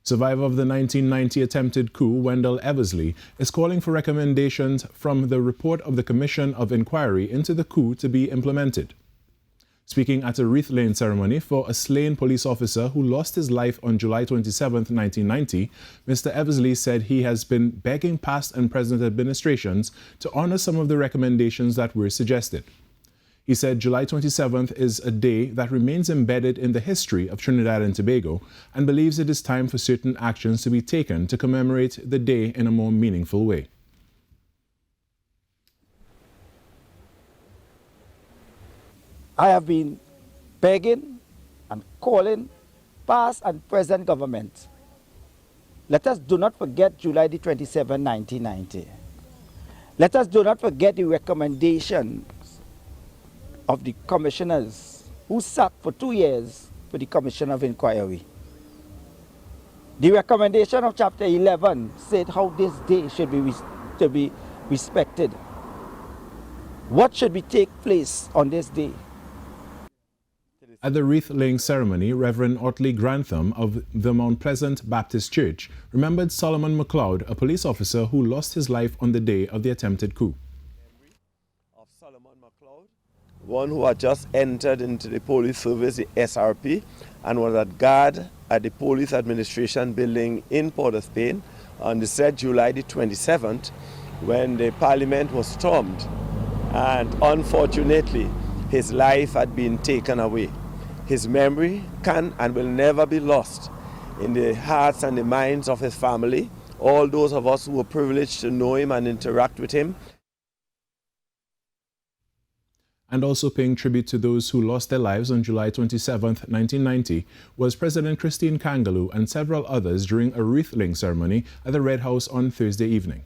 Survivor of the 1990 attempted coup, Wendell Eversley, is calling for recommendations from the report of the Commission of Enquiry into the coup to be implemented. Speaking at a wreath laying ceremony for a slain police officer who lost his life on July 27, 1990, Mr. Eversley said he has been begging past and present administrations to honor some of the recommendations that were suggested. He said July 27th is a day that remains embedded in the history of Trinidad and Tobago and believes it is time for certain actions to be taken to commemorate the day in a more meaningful way. I have been begging and calling past and present government. Let us do not forget July the 27th, 1990. Let us do not forget the recommendations of the commissioners who sat for 2 years for the Commission of Enquiry. The recommendation of Chapter 11 said how this day should be respected. What should take place on this day? At the wreath laying ceremony, Reverend Autly Granthume of the Mount Pleasant Baptist Church remembered Solomon Mc Cleod, a police officer who lost his life on the day of the attempted coup. Of Solomon Mc Cleod, one who had just entered into the police service, the SRP, and was at guard at the police administration building in Port of Spain on the said July the 27th, when the parliament was stormed, and unfortunately his life had been taken away. His memory can and will never be lost in the hearts and the minds of his family, all those of us who were privileged to know him and interact with him. And also paying tribute to those who lost their lives on July 27, 1990, was President Christine Kangaloo and several others during a wreath-laying ceremony at the Red House on Thursday evening.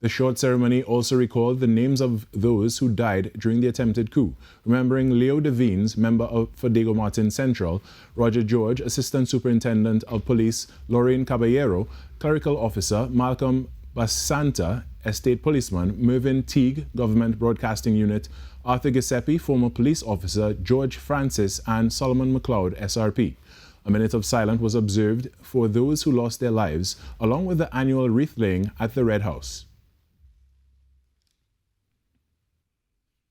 The short ceremony also recalled the names of those who died during the attempted coup, remembering Leo Devines, member of Dago Martin Central, Roger George, Assistant Superintendent of Police, Lorraine Caballero, Clerical Officer, Malcolm Basanta, Estate Policeman, Mervyn Teague, Government Broadcasting Unit, Arthur Giuseppe, former police officer, George Francis, and Solomon Mc Cleod, SRP. A minute of silence was observed for those who lost their lives, along with the annual wreath laying at the Red House.